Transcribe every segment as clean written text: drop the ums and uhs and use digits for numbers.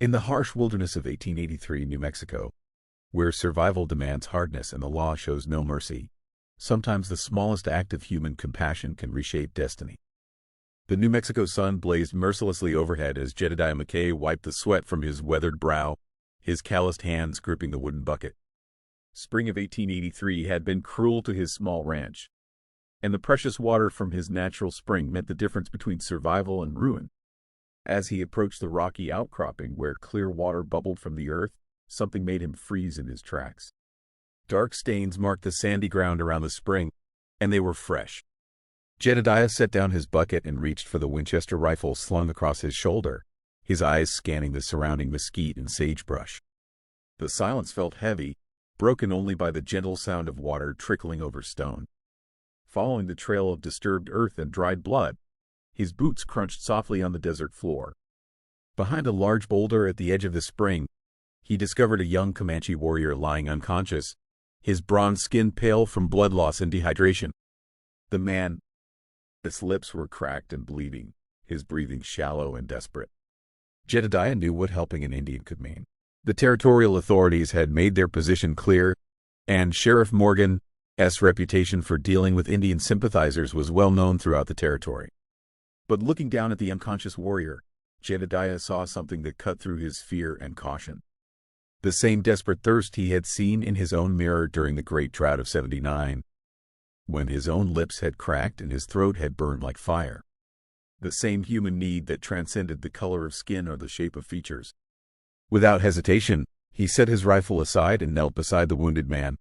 In the harsh wilderness of 1883 New Mexico, where survival demands hardness and the law shows no mercy, sometimes the smallest act of human compassion can reshape destiny. The New Mexico sun blazed mercilessly overhead as Jedediah McKay wiped the sweat from his weathered brow, his calloused hands gripping the wooden bucket. Spring of 1883 had been cruel to his small ranch, and the precious water from his natural spring meant the difference between survival and ruin. As he approached the rocky outcropping where clear water bubbled from the earth, something made him freeze in his tracks. Dark stains marked the sandy ground around the spring, and they were fresh. Jedediah set down his bucket and reached for the Winchester rifle slung across his shoulder, his eyes scanning the surrounding mesquite and sagebrush. The silence felt heavy, broken only by the gentle sound of water trickling over stone. Following the trail of disturbed earth and dried blood, his boots crunched softly on the desert floor. Behind a large boulder at the edge of the spring, he discovered a young Comanche warrior lying unconscious, his bronze skin pale from blood loss and dehydration. The man, his lips were cracked and bleeding, his breathing shallow and desperate. Jedediah knew what helping an Indian could mean. The territorial authorities had made their position clear, and Sheriff Morgan's reputation for dealing with Indian sympathizers was well known throughout the territory. But looking down at the unconscious warrior, Jedediah saw something that cut through his fear and caution. The same desperate thirst he had seen in his own mirror during the Great Drought of '79, when his own lips had cracked and his throat had burned like fire. The same human need that transcended the color of skin or the shape of features. Without hesitation, he set his rifle aside and knelt beside the wounded man.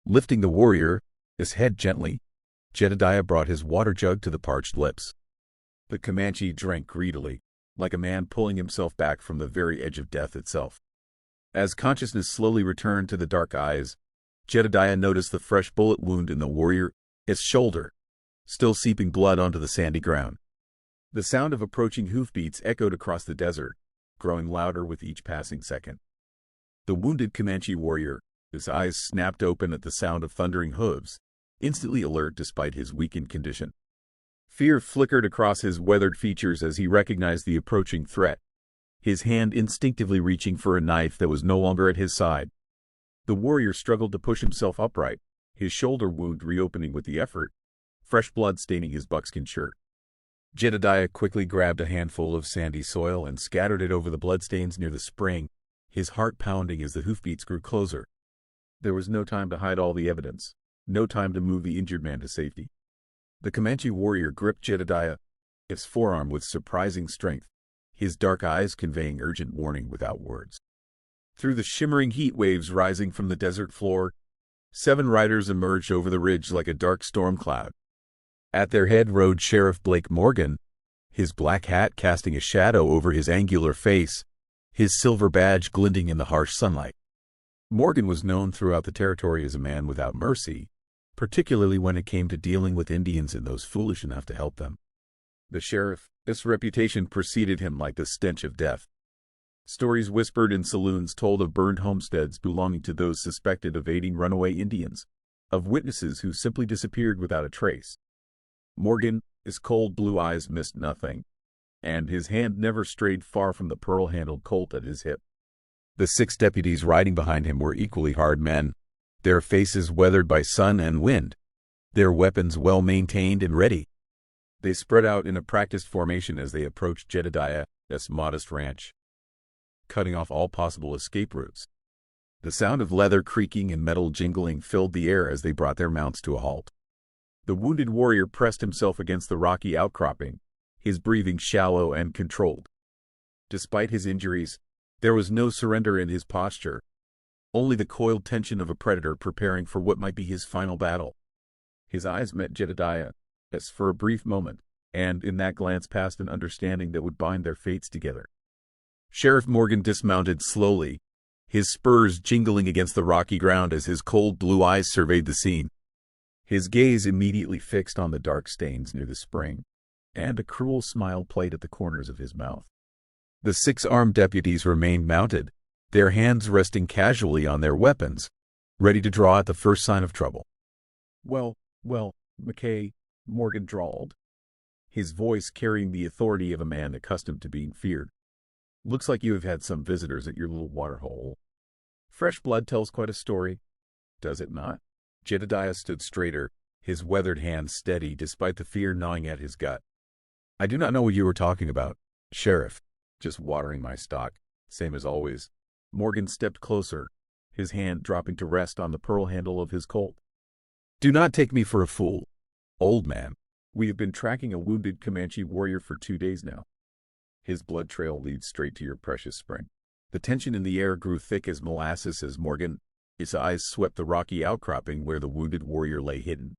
Lifting the warrior's head gently, Jedediah brought his water jug to the parched lips. The Comanche drank greedily, like a man pulling himself back from the very edge of death itself. As consciousness slowly returned to the dark eyes, Jedediah noticed the fresh bullet wound in the warrior's shoulder, still seeping blood onto the sandy ground. The sound of approaching hoofbeats echoed across the desert, growing louder with each passing second. The wounded Comanche warrior, his eyes snapped open at the sound of thundering hooves, instantly alert despite his weakened condition. Fear flickered across his weathered features as he recognized the approaching threat, his hand instinctively reaching for a knife that was no longer at his side. The warrior struggled to push himself upright, his shoulder wound reopening with the effort, fresh blood staining his buckskin shirt. Jedediah quickly grabbed a handful of sandy soil and scattered it over the bloodstains near the spring, his heart pounding as the hoofbeats grew closer. There was no time to hide all the evidence, no time to move the injured man to safety. The Comanche warrior gripped Jedediah's forearm with surprising strength, his dark eyes conveying urgent warning without words. Through the shimmering heat waves rising from the desert floor, 7 riders emerged over the ridge like a dark storm cloud. At their head rode Sheriff Blake Morgan, his black hat casting a shadow over his angular face, his silver badge glinting in the harsh sunlight. Morgan was known throughout the territory as a man without mercy, particularly when it came to dealing with Indians and those foolish enough to help them. The sheriff's reputation preceded him like the stench of death. Stories whispered in saloons told of burned homesteads belonging to those suspected of aiding runaway Indians, of witnesses who simply disappeared without a trace. Morgan, his cold blue eyes missed nothing, and his hand never strayed far from the pearl-handled Colt at his hip. The 6 deputies riding behind him were equally hard men, their faces weathered by sun and wind, their weapons well maintained and ready. They spread out in a practiced formation as they approached Jedediah's modest ranch, cutting off all possible escape routes. The sound of leather creaking and metal jingling filled the air as they brought their mounts to a halt. The wounded warrior pressed himself against the rocky outcropping, his breathing shallow and controlled. Despite his injuries, there was no surrender in his posture, only the coiled tension of a predator preparing for what might be his final battle. His eyes met Jedediah's for a brief moment, and in that glance passed an understanding that would bind their fates together. Sheriff Morgan dismounted slowly, his spurs jingling against the rocky ground as his cold blue eyes surveyed the scene. His gaze immediately fixed on the dark stains near the spring, and a cruel smile played at the corners of his mouth. The 6 armed deputies remained mounted, their hands resting casually on their weapons, ready to draw at the first sign of trouble. Well, McKay," Morgan drawled, his voice carrying the authority of a man accustomed to being feared. Looks like you have had some visitors at your little water hole. Fresh blood tells quite a story, does it not? Jedediah stood straighter, his weathered hands steady despite the fear gnawing at his gut. I do not know what you were talking about, Sheriff. Just watering my stock, same as always. Morgan stepped closer, his hand dropping to rest on the pearl handle of his Colt. Do not take me for a fool, old man. We have been tracking a wounded Comanche warrior for 2 days now. His blood trail leads straight to your precious spring. The tension in the air grew thick as molasses as Morgan, his eyes swept the rocky outcropping where the wounded warrior lay hidden.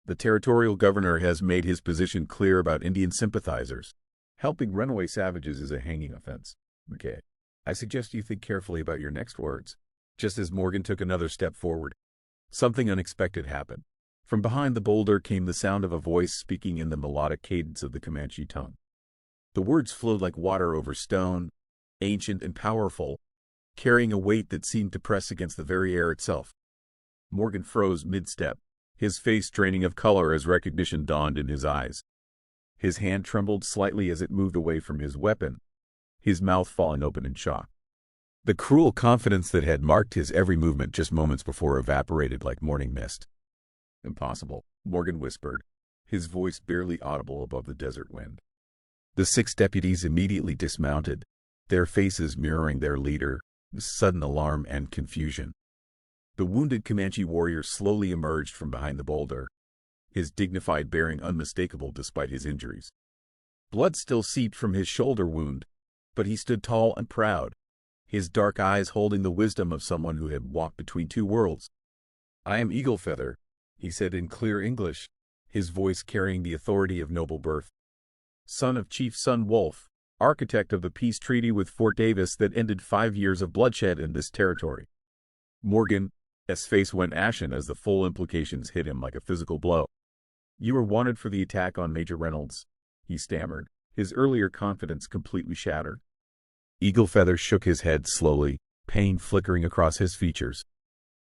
The territorial governor has made his position clear about Indian sympathizers. Helping runaway savages is a hanging offense. Okay. I suggest you think carefully about your next words. Just as Morgan took another step forward, something unexpected happened. From behind the boulder came the sound of a voice speaking in the melodic cadence of the Comanche tongue. The words flowed like water over stone, ancient and powerful, carrying a weight that seemed to press against the very air itself. Morgan froze mid-step, his face draining of color as recognition dawned in his eyes. His hand trembled slightly as it moved away from his weapon, his mouth falling open in shock. The cruel confidence that had marked his every movement just moments before evaporated like morning mist. Impossible, Morgan whispered, his voice barely audible above the desert wind. The 6 deputies immediately dismounted, their faces mirroring their leader, sudden alarm and confusion. The wounded Comanche warrior slowly emerged from behind the boulder, his dignified bearing unmistakable despite his injuries. Blood still seeped from his shoulder wound, but he stood tall and proud, his dark eyes holding the wisdom of someone who had walked between 2 worlds. I am Eagle Feather, he said in clear English, his voice carrying the authority of noble birth. Son of Chief Sun Wolf, architect of the peace treaty with Fort Davis that ended 5 years of bloodshed in this territory. Morgan's face went ashen as the full implications hit him like a physical blow. You were wanted for the attack on Major Reynolds, he stammered, his earlier confidence completely shattered. Eagle Feather shook his head slowly, pain flickering across his features.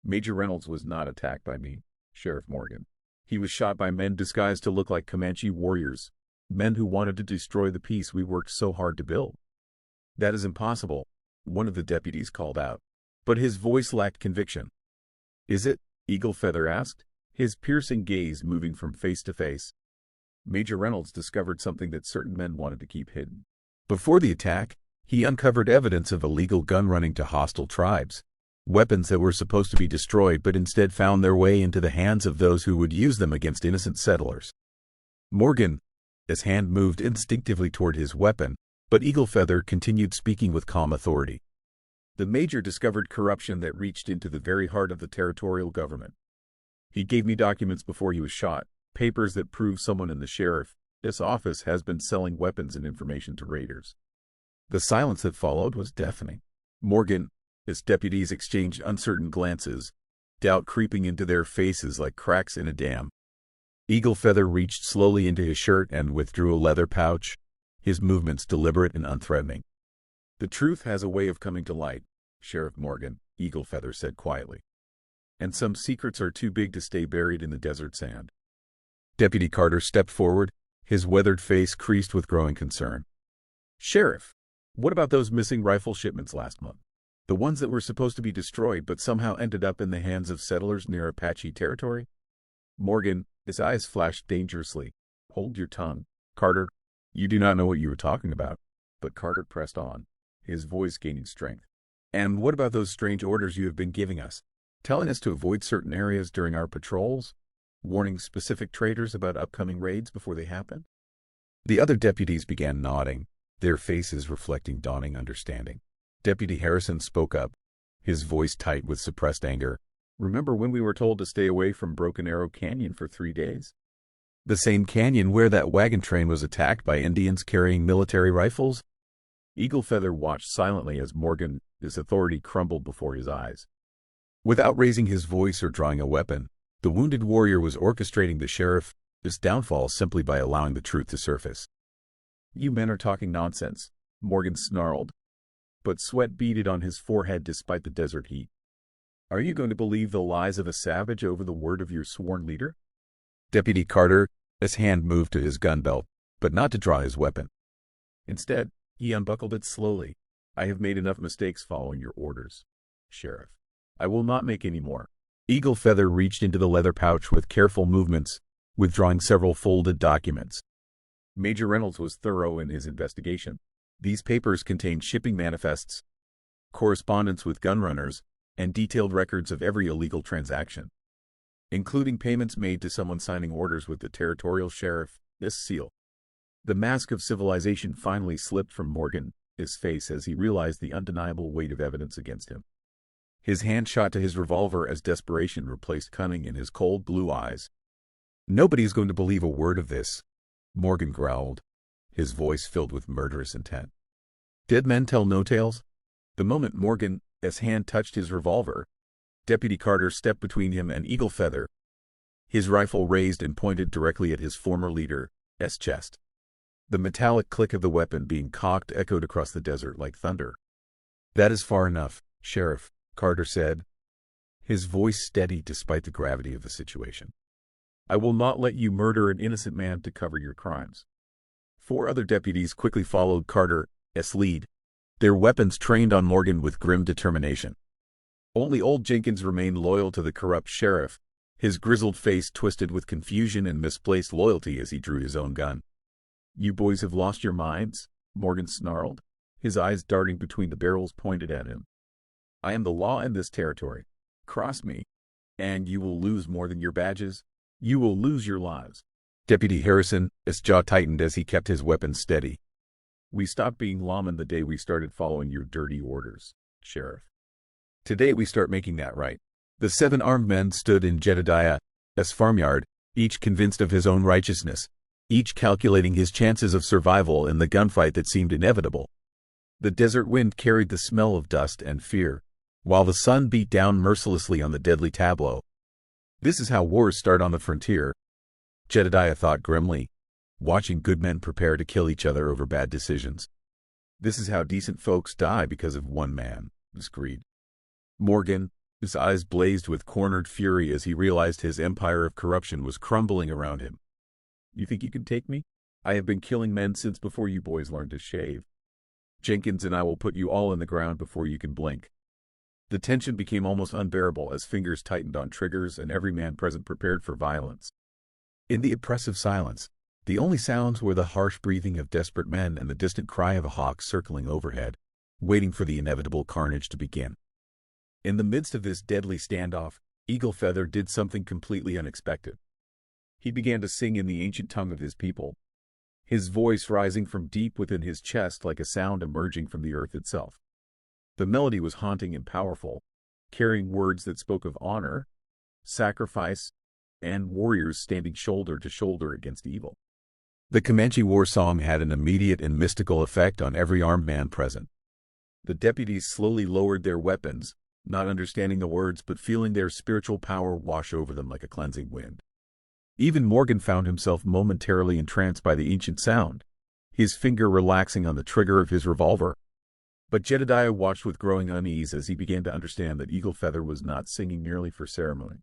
Major Reynolds was not attacked by me, Sheriff Morgan. He was shot by men disguised to look like Comanche warriors, men who wanted to destroy the peace we worked so hard to build. That is impossible, one of the deputies called out, but his voice lacked conviction. Is it? Eagle Feather asked, his piercing gaze moving from face to face. Major Reynolds discovered something that certain men wanted to keep hidden. Before the attack, he uncovered evidence of illegal gun running to hostile tribes, weapons that were supposed to be destroyed but instead found their way into the hands of those who would use them against innocent settlers. Morgan, his hand moved instinctively toward his weapon, but Eagle Feather continued speaking with calm authority. The major discovered corruption that reached into the very heart of the territorial government. He gave me documents before he was shot, papers that prove someone in the sheriff's office has been selling weapons and information to raiders. The silence that followed was deafening. Morgan, his deputies exchanged uncertain glances, doubt creeping into their faces like cracks in a dam. Eagle Feather reached slowly into his shirt and withdrew a leather pouch, his movements deliberate and unthreatening. The truth has a way of coming to light, Sheriff Morgan, Eagle Feather said quietly. And some secrets are too big to stay buried in the desert sand. Deputy Carter stepped forward, his weathered face creased with growing concern. Sheriff, what about those missing rifle shipments last month? The ones that were supposed to be destroyed but somehow ended up in the hands of settlers near Apache territory? Morgan, his eyes flashed dangerously. Hold your tongue, Carter. You do not know what you were talking about. But Carter pressed on, his voice gaining strength. And what about those strange orders you have been giving us? Telling us to avoid certain areas during our patrols? Warning specific traders about upcoming raids before they happen? The other deputies began nodding, their faces reflecting dawning understanding. Deputy Harrison spoke up, his voice tight with suppressed anger. Remember when we were told to stay away from Broken Arrow Canyon for 3 days? The same canyon where that wagon train was attacked by Indians carrying military rifles? Eagle Feather watched silently as Morgan, his authority crumbled before his eyes. Without raising his voice or drawing a weapon, the wounded warrior was orchestrating the sheriff's downfall simply by allowing the truth to surface. You men are talking nonsense, Morgan snarled, but sweat beaded on his forehead despite the desert heat. Are you going to believe the lies of a savage over the word of your sworn leader? Deputy Carter, his hand moved to his gun belt, but not to draw his weapon. Instead, He unbuckled it slowly. I have made enough mistakes following your orders, Sheriff. I will not make any more. Eagle Feather reached into the leather pouch with careful movements, withdrawing several folded documents. Major Reynolds was thorough in his investigation. These papers contained shipping manifests, correspondence with gunrunners, and detailed records of every illegal transaction, including payments made to someone signing orders with the territorial sheriff's seal. The mask of civilization finally slipped from Morgan's face as he realized the undeniable weight of evidence against him. His hand shot to his revolver as desperation replaced cunning in his cold blue eyes. "Nobody's going to believe a word of this," Morgan growled, his voice filled with murderous intent. "Dead men tell no tales." The moment Morgan's hand touched his revolver, Deputy Carter stepped between him and Eagle Feather, his rifle raised and pointed directly at his former leader's chest. The metallic click of the weapon being cocked echoed across the desert like thunder. "That is far enough, Sheriff," Carter said, his voice steady despite the gravity of the situation. "I will not let you murder an innocent man to cover your crimes." 4 other deputies quickly followed Carter's lead, their weapons trained on Morgan with grim determination. Only old Jenkins remained loyal to the corrupt sheriff, his grizzled face twisted with confusion and misplaced loyalty as he drew his own gun. "You boys have lost your minds?" Morgan snarled, his eyes darting between the barrels pointed at him. "I am the law in this territory. Cross me, and you will lose more than your badges. You will lose your lives." Deputy Harrison's jaw tightened as he kept his weapon steady. "We stopped being lawmen the day we started following your dirty orders, Sheriff. Today we start making that right." The 7 armed men stood in Jedediah's farmyard, each convinced of his own righteousness, each calculating his chances of survival in the gunfight that seemed inevitable. The desert wind carried the smell of dust and fear, while the sun beat down mercilessly on the deadly tableau. This is how wars start on the frontier, Jedediah thought grimly, watching good men prepare to kill each other over bad decisions. This is how decent folks die because of one man's greed. Morgan, his eyes blazed with cornered fury as he realized his empire of corruption was crumbling around him. "You think you can take me? I have been killing men since before you boys learned to shave. Jenkins and I will put you all in the ground before you can blink." The tension became almost unbearable as fingers tightened on triggers and every man present prepared for violence. In the oppressive silence, the only sounds were the harsh breathing of desperate men and the distant cry of a hawk circling overhead, waiting for the inevitable carnage to begin. In the midst of this deadly standoff, Eagle Feather did something completely unexpected. He began to sing in the ancient tongue of his people, his voice rising from deep within his chest like a sound emerging from the earth itself. The melody was haunting and powerful, carrying words that spoke of honor, sacrifice, and warriors standing shoulder to shoulder against evil. The Comanche war song had an immediate and mystical effect on every armed man present. The deputies slowly lowered their weapons, not understanding the words but feeling their spiritual power wash over them like a cleansing wind. Even Morgan found himself momentarily entranced by the ancient sound, his finger relaxing on the trigger of his revolver. But Jedediah watched with growing unease as he began to understand that Eagle Feather was not singing merely for ceremony.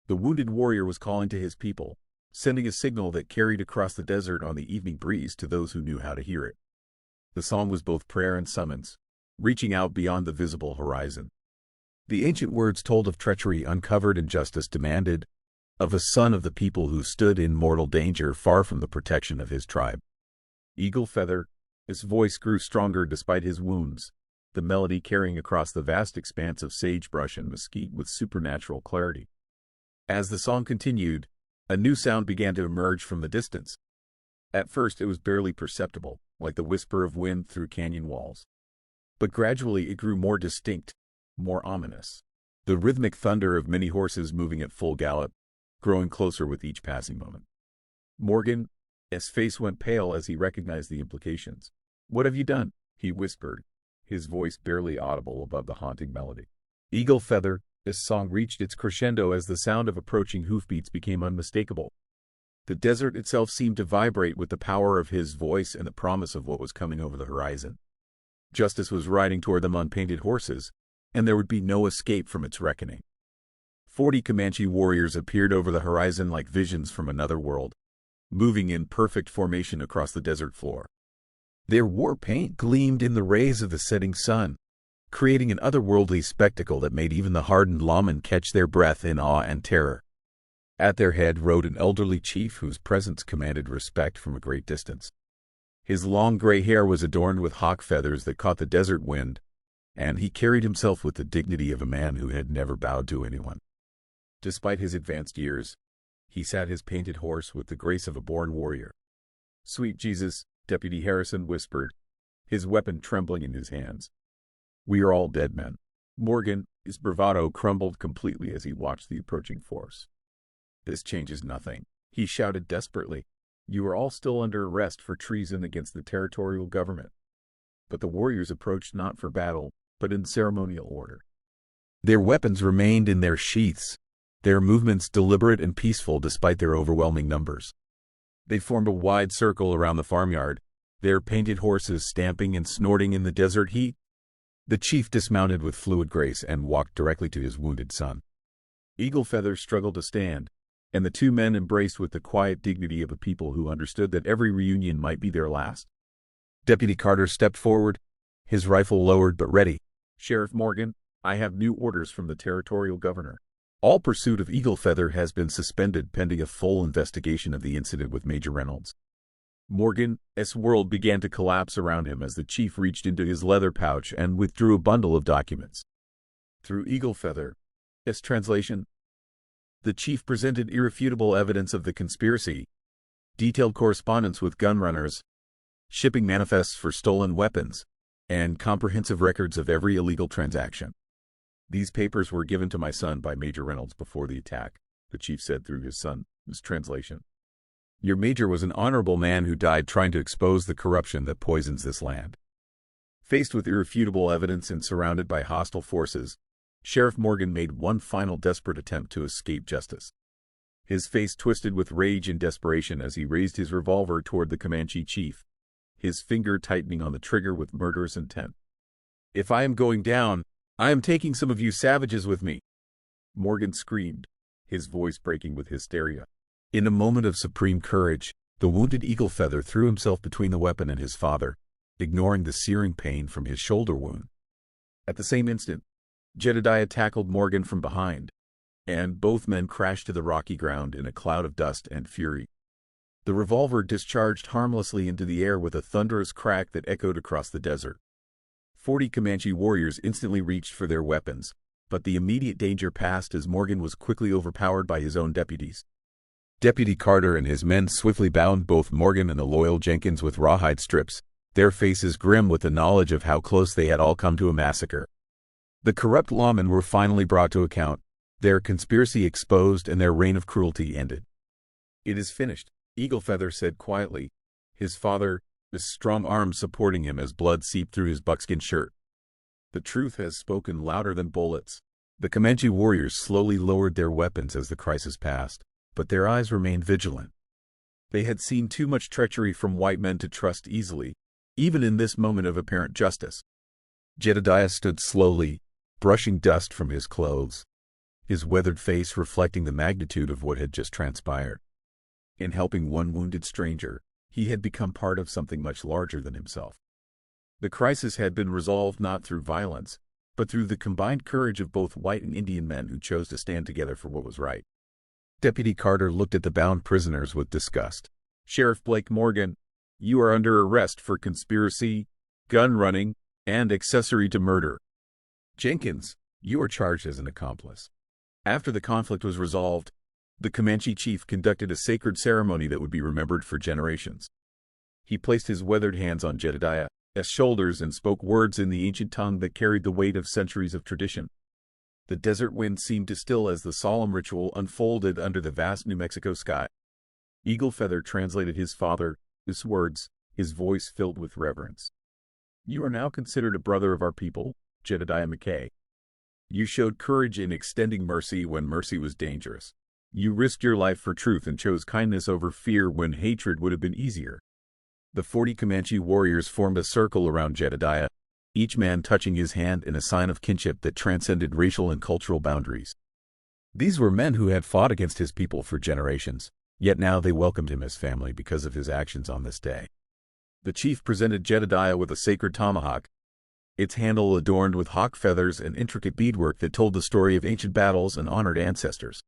The wounded warrior was calling to his people, sending a signal that carried across the desert on the evening breeze to those who knew how to hear it. The song was both prayer and summons, reaching out beyond the visible horizon. The ancient words told of treachery uncovered and justice demanded, of a son of the people who stood in mortal danger far from the protection of his tribe. Eagle Feather, his voice grew stronger despite his wounds, the melody carrying across the vast expanse of sagebrush and mesquite with supernatural clarity. As the song continued, a new sound began to emerge from the distance. At first it was barely perceptible, like the whisper of wind through canyon walls. But gradually it grew more distinct, more ominous. The rhythmic thunder of many horses moving at full gallop, growing closer with each passing moment. Morgan's face went pale as he recognized the implications. "What have you done?" he whispered, his voice barely audible above the haunting melody. Eagle Feather, this song reached its crescendo as the sound of approaching hoofbeats became unmistakable. The desert itself seemed to vibrate with the power of his voice and the promise of what was coming over the horizon. Justice was riding toward them on painted horses, and there would be no escape from its reckoning. 40 Comanche warriors appeared over the horizon like visions from another world, moving in perfect formation across the desert floor. Their war paint gleamed in the rays of the setting sun, creating an otherworldly spectacle that made even the hardened lawmen catch their breath in awe and terror. At their head rode an elderly chief whose presence commanded respect from a great distance. His long gray hair was adorned with hawk feathers that caught the desert wind, and he carried himself with the dignity of a man who had never bowed to anyone. Despite his advanced years, he sat his painted horse with the grace of a born warrior. "Sweet Jesus," Deputy Harrison whispered, his weapon trembling in his hands. "We are all dead men." Morgan, his bravado crumbled completely as he watched the approaching force. "This changes nothing," he shouted desperately. "You are all still under arrest for treason against the territorial government." But the warriors approached not for battle, but in ceremonial order. Their weapons remained in their sheaths, their movements deliberate and peaceful despite their overwhelming numbers. They formed a wide circle around the farmyard, their painted horses stamping and snorting in the desert heat. The chief dismounted with fluid grace and walked directly to his wounded son. Eagle Feather struggled to stand, and the two men embraced with the quiet dignity of a people who understood that every reunion might be their last. Deputy Carter stepped forward, his rifle lowered but ready. "Sheriff Morgan, I have new orders from the territorial governor. All pursuit of Eagle Feather has been suspended pending a full investigation of the incident with Major Reynolds." Morgan's world began to collapse around him as the chief reached into his leather pouch and withdrew a bundle of documents. Through Eagle Feather's translation, the chief presented irrefutable evidence of the conspiracy, detailed correspondence with gunrunners, shipping manifests for stolen weapons, and comprehensive records of every illegal transaction. "These papers were given to my son by Major Reynolds before the attack," the chief said through his son's translation. "Your major was an honorable man who died trying to expose the corruption that poisons this land." Faced with irrefutable evidence and surrounded by hostile forces, Sheriff Morgan made one final desperate attempt to escape justice. His face twisted with rage and desperation as he raised his revolver toward the Comanche chief, his finger tightening on the trigger with murderous intent. "If I am going down, I am taking some of you savages with me," Morgan screamed, his voice breaking with hysteria. In a moment of supreme courage, the wounded Eagle Feather threw himself between the weapon and his father, ignoring the searing pain from his shoulder wound. At the same instant, Jedediah tackled Morgan from behind, and both men crashed to the rocky ground in a cloud of dust and fury. The revolver discharged harmlessly into the air with a thunderous crack that echoed across the desert. 40 Comanche warriors instantly reached for their weapons, but the immediate danger passed as Morgan was quickly overpowered by his own deputies. Deputy Carter and his men swiftly bound both Morgan and the loyal Jenkins with rawhide strips, their faces grim with the knowledge of how close they had all come to a massacre. The corrupt lawmen were finally brought to account, their conspiracy exposed and their reign of cruelty ended. "It is finished," Eagle Feather said quietly, his father, his strong arms supporting him as blood seeped through his buckskin shirt. "The truth has spoken louder than bullets." The Comanche warriors slowly lowered their weapons as the crisis passed, but their eyes remained vigilant. They had seen too much treachery from white men to trust easily, even in this moment of apparent justice. Jedediah stood slowly, brushing dust from his clothes, his weathered face reflecting the magnitude of what had just transpired. In helping one wounded stranger, he had become part of something much larger than himself. The crisis had been resolved not through violence, but through the combined courage of both white and Indian men who chose to stand together for what was right. Deputy Carter looked at the bound prisoners with disgust. "Sheriff Blake Morgan, you are under arrest for conspiracy, gun running, and accessory to murder. Jenkins, you are charged as an accomplice." After the conflict was resolved, the Comanche chief conducted a sacred ceremony that would be remembered for generations. He placed his weathered hands on Jedediah's shoulders and spoke words in the ancient tongue that carried the weight of centuries of tradition. The desert wind seemed to still as the solemn ritual unfolded under the vast New Mexico sky. Eagle Feather translated his father's words, his voice filled with reverence. "You are now considered a brother of our people, Jedediah McKay. You showed courage in extending mercy when mercy was dangerous. You risked your life for truth and chose kindness over fear when hatred would have been easier." The 40 Comanche warriors formed a circle around Jedediah, each man touching his hand in a sign of kinship that transcended racial and cultural boundaries. These were men who had fought against his people for generations, yet now they welcomed him as family because of his actions on this day. The chief presented Jedediah with a sacred tomahawk, its handle adorned with hawk feathers and intricate beadwork that told the story of ancient battles and honored ancestors.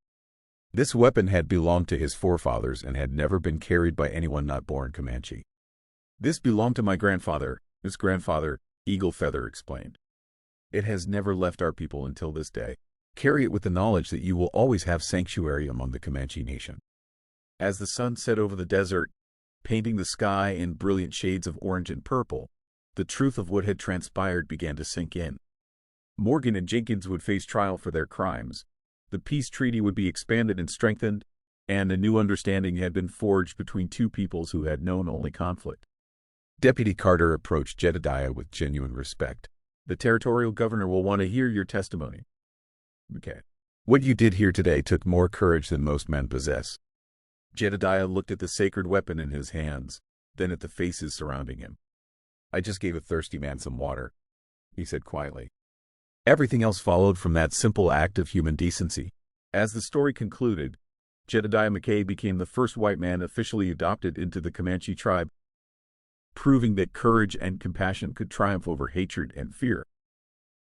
This weapon had belonged to his forefathers and had never been carried by anyone not born Comanche. "This belonged to my grandfather," his grandfather, Eagle Feather, explained. "It has never left our people until this day. Carry it with the knowledge that you will always have sanctuary among the Comanche nation." As the sun set over the desert, painting the sky in brilliant shades of orange and purple, the truth of what had transpired began to sink in. Morgan and Jenkins would face trial for their crimes. The peace treaty would be expanded and strengthened, and a new understanding had been forged between two peoples who had known only conflict. Deputy Carter approached Jedediah with genuine respect. "The territorial governor will want to hear your testimony." "Okay. What you did here today took more courage than most men possess." Jedediah looked at the sacred weapon in his hands, then at the faces surrounding him. "I just gave a thirsty man some water," he said quietly. Everything else followed from that simple act of human decency. As the story concluded, Jedediah McKay became the first white man officially adopted into the Comanche tribe, proving that courage and compassion could triumph over hatred and fear.